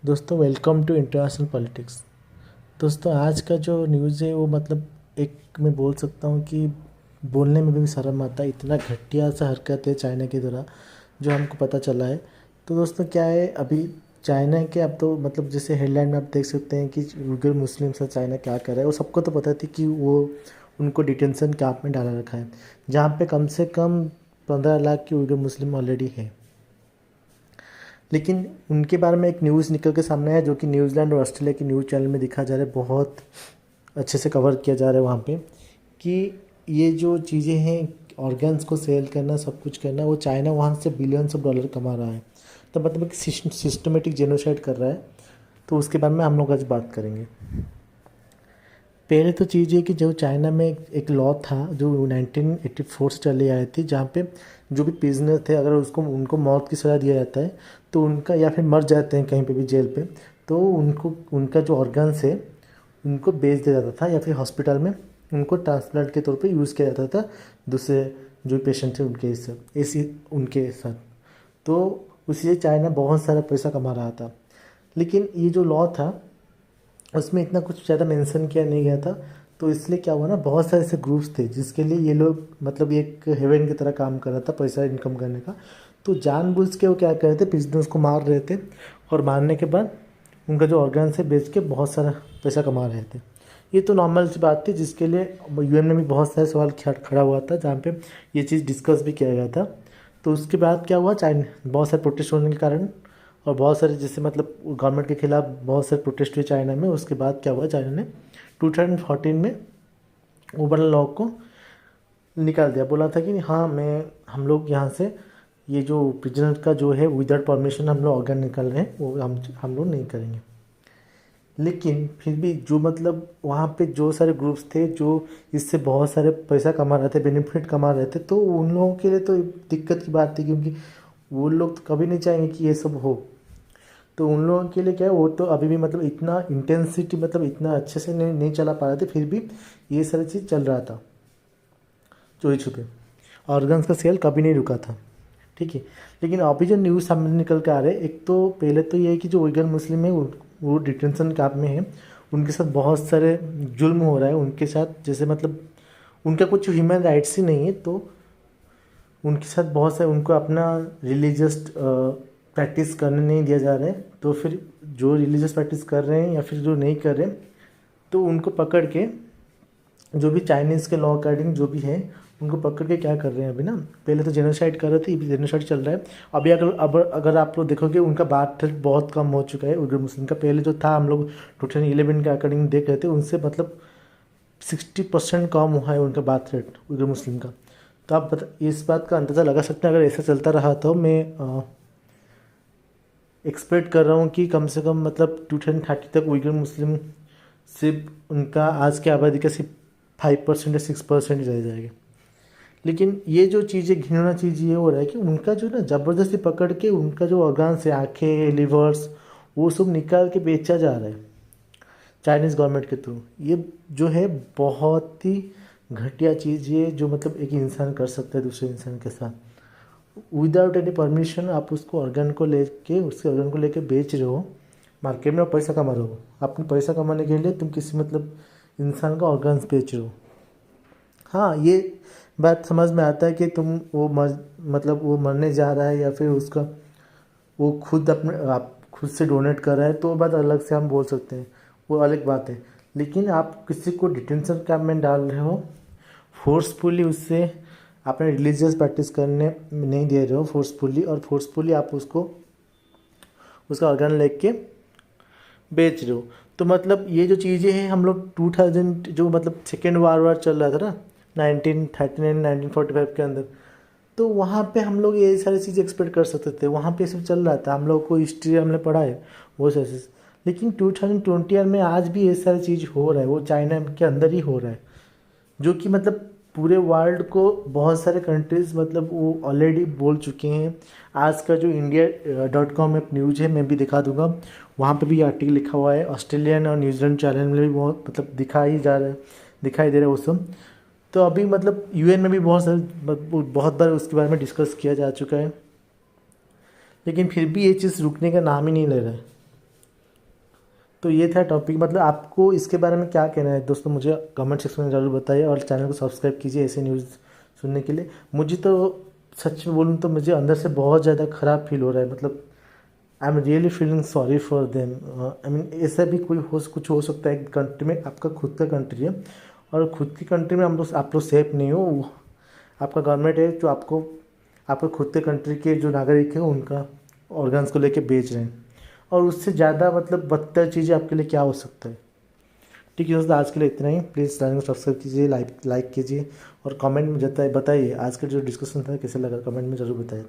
दोस्तों welcome to international politics. दोस्तों आज का जो न्यूज़ है वो एक मैं बोल सकता हूँ कि बोलने में भी शर्म आता है, इतना घटिया सा हरकत है चाइना की तरह जो हमको पता चला है। तो दोस्तों क्या है अभी चाइना के, अब तो जैसे हेडलाइन में आप देख सकते हैं कि उइगर मुस्लिम से चाइना क्या कर रहा है। वो सबको तो पता थी कि वो उनको डिटेंशन कैंप में डाला रखा है, जहाँ पे कम से कम 15 लाख के उइगर मुस्लिम ऑलरेडी है। लेकिन उनके बारे में एक न्यूज़ निकल के सामने है जो कि न्यूजीलैंड और ऑस्ट्रेलिया की न्यूज़ चैनल में दिखा जा रहा है, बहुत अच्छे से कवर किया जा रहा है वहाँ पे कि ये जो चीज़ें हैं, ऑर्गन्स को सेल करना, सब कुछ करना, वो चाइना वहाँ से बिलियंस ऑफ डॉलर कमा रहा है। तो एक सिस्टमेटिक जेनोसाइड कर रहा है। तो उसके बारे में हम लोग आज बात करेंगे। पहले तो चीज़ ये कि जो चाइना में एक लॉ था जो 1984 से चले आए थे, जहाँ पे जो भी प्रिजनर थे अगर उसको उनको मौत की सज़ा दिया जाता है तो उनका, या फिर मर जाते हैं कहीं पे भी जेल पे, तो उनको उनका जो ऑर्गन्स है उनको बेच दिया जाता था, या फिर हॉस्पिटल में उनको ट्रांसप्लांट के तौर पे यूज़ किया जाता था दूसरे जो पेशेंट थे उनके साथ, ऐसी उनके साथ। तो उसी से चाइना बहुत सारा पैसा कमा रहा था। लेकिन ये जो लॉ था उसमें इतना कुछ ज़्यादा मेंशन किया नहीं गया था। तो इसलिए क्या हुआ ना, बहुत सारे ऐसे ग्रुप्स थे जिसके लिए ये लोग एक हेवन की तरह काम कर रहा था पैसा इनकम करने का। तो जानबूझ के वो क्या कर रहे थे, बिजनेस को मार रहे थे और मारने के बाद उनका जो ऑर्गन है बेच के बहुत सारा पैसा कमा रहे थे। ये तो नॉर्मल सी बात थी जिसके लिए यूएन में भी बहुत सारे सवाल खड़ा हुआ था, जहाँ पे ये चीज़ डिस्कस भी किया गया था। तो उसके बाद क्या हुआ, चाइना बहुत सारे प्रोटेस्ट होने के कारण और बहुत सारे जैसे गवर्नमेंट के खिलाफ बहुत सारे प्रोटेस्ट हुए चाइना में। उसके बाद क्या हुआ, चाइना ने 2014 में वो वाला लॉ को निकाल दिया। बोला था कि हाँ हम लोग यहाँ से ये जो प्रिजनर का जो है विदाउट परमिशन हम लोग ऑर्गन निकाल रहे हैं, वो हम लोग नहीं करेंगे। लेकिन फिर भी जो वहाँ पे जो सारे ग्रुप्स थे जो इससे बहुत सारे पैसा कमा रहे थे, बेनिफिट कमा रहे थे, तो उन लोगों के लिए तो दिक्कत की बात थी, क्योंकि वो लोग तो कभी नहीं चाहेंगे कि ये सब हो। तो उन लोगों के लिए क्या है, वो तो अभी भी इतना इंटेंसिटी इतना अच्छे से नहीं चला पा रहे थे, फिर भी ये सारी चीज़ चल रहा था चोरी छुपे। ऑर्गन्स का सेल कभी नहीं रुका था, ठीक है। लेकिन अभी जो न्यूज़ सामने निकल के आ रहे हैं, एक तो पहले तो ये है कि जो उइगर मुस्लिम है वो डिटेंशन कैंप में है, उनके साथ बहुत सारे जुल्म हो रहा है उनके साथ, जैसे उनका कुछ ह्यूमन राइट्स ही नहीं है। तो उनके साथ बहुत सारे, उनको अपना रिलीजियस प्रैक्टिस करने नहीं दिया जा रहा है। तो फिर जो रिलीजियस प्रैक्टिस कर रहे हैं या फिर जो नहीं कर रहे, तो उनको पकड़ के जो भी चाइनीज़ के लॉ अकॉर्डिंग जो भी है उनको पकड़ के क्या कर रहे हैं अभी ना, पहले तो जेनोसाइड कर रहे थे, अभी जेनोसाइड चल रहा है। अभी अगर आप लोग देखोगे उनका बात बहुत कम हो चुका है उइगर मुस्लिम का। पहले जो था हम लोग 2011 के अकॉर्डिंग देख रहे थे, उनसे 60% कम हुआ है उनका बात रेट उइगर मुस्लिम का। तो आप इस बात का अंदाज़ा लगा सकते हैं, अगर ऐसा चलता रहा तो मैं एक्सपेक्ट कर रहा हूँ कि कम से कम 2030 तक उइगर मुस्लिम सिर्फ उनका आज की आबादी का सिर्फ 5% या 6% रह जाएगा। लेकिन ये जो चीज़ें घिनौना चीज़ ये हो रहा है कि उनका जो ना ज़बरदस्ती पकड़ के उनका जो ऑर्गन्स है, आँखें, लिवर्स, वो सब निकाल के बेचा जा रहा है चाइनीज़ गवर्नमेंट के थ्रू। ये जो है बहुत ही घटिया चीज़ है जो एक इंसान कर सकता है दूसरे इंसान के साथ विदाउट एनी परमिशन। आप उसको ऑर्गन को लेके, उसके ऑर्गन को लेके बेच रहे हो मार्केट में और पैसा कमा रहे हो। अपने पैसा कमाने के लिए तुम किसी इंसान का ऑर्गन्स बेच रहे हो। हाँ, ये बात समझ में आता है कि तुम वो मरने जा रहा है या फिर उसका वो खुद अपने आप खुद से डोनेट कर रहा है, तो बात अलग से हम बोल सकते हैं, वो अलग बात है। लेकिन आप किसी को डिटेंशन कैंप में डाल रहे हो, फोर्सफुली उससे अपने रिलीजियस प्रैक्टिस करने नहीं दे रहे हो फोर्सफुली, और फोर्सफुली आप उसको उसका ऑर्गन लेके बेच रहे हो। तो ये जो चीज़ें हैं, हम लोग 2000 जो सेकेंड वार चल रहा था ना 1939 1945 के अंदर, तो वहाँ पे हम लोग ये सारी चीज़ें एक्सपेक्ट कर सकते थे। वहाँ पे सब चल रहा था, हम लोग को हिस्ट्री हमने पढ़ा है वो सारी। लेकिन 2020 में आज भी ये सारी चीज़ हो रहा है, वो चाइना के अंदर ही हो रहा है, जो कि पूरे वर्ल्ड को बहुत सारे कंट्रीज़ वो ऑलरेडी बोल चुके हैं। आज का जो India.com एक न्यूज़ है, मैं भी दिखा दूंगा, वहाँ पे भी आर्टिकल लिखा हुआ है। ऑस्ट्रेलियन और न्यूजीलैंड चैनल में भी बहुत दिखाई दे रहा है वो सब। तो अभी यूएन में भी बहुत बार उसके बारे में डिस्कस किया जा चुका है, लेकिन फिर भी ये चीज़ रुकने का नाम ही नहीं ले रहा है। तो ये था टॉपिक, मतलब आपको इसके बारे में क्या कहना है दोस्तों, मुझे कमेंट सेक्शन में ज़रूर बताइए और चैनल को सब्सक्राइब कीजिए ऐसे न्यूज़ सुनने के लिए। मुझे तो सच में बोलूँ तो मुझे अंदर से बहुत ज़्यादा ख़राब फील हो रहा है, मतलब I am really feeling sorry for them. I mean ऐसा भी कुछ हो सकता है कंट्री में, आपका खुद का कंट्री है और खुद की कंट्री में आप लोग सेफ नहीं हो। आपका गवर्नमेंट है जो आपके खुद के कंट्री के जो नागरिक हैं उनका ऑर्गन्स को लेके बेच रहे हैं, और उससे ज़्यादा मतलब बदतर चीज़ें आपके लिए क्या हो सकता है। ठीक है दोस्तों, आज के लिए इतना ही। प्लीज़ चैनल को सब्सक्राइब कीजिए, लाइक कीजिए और कमेंट में बताइए आज का जो डिस्कशन था कैसे लगा, कमेंट में ज़रूर बताइए।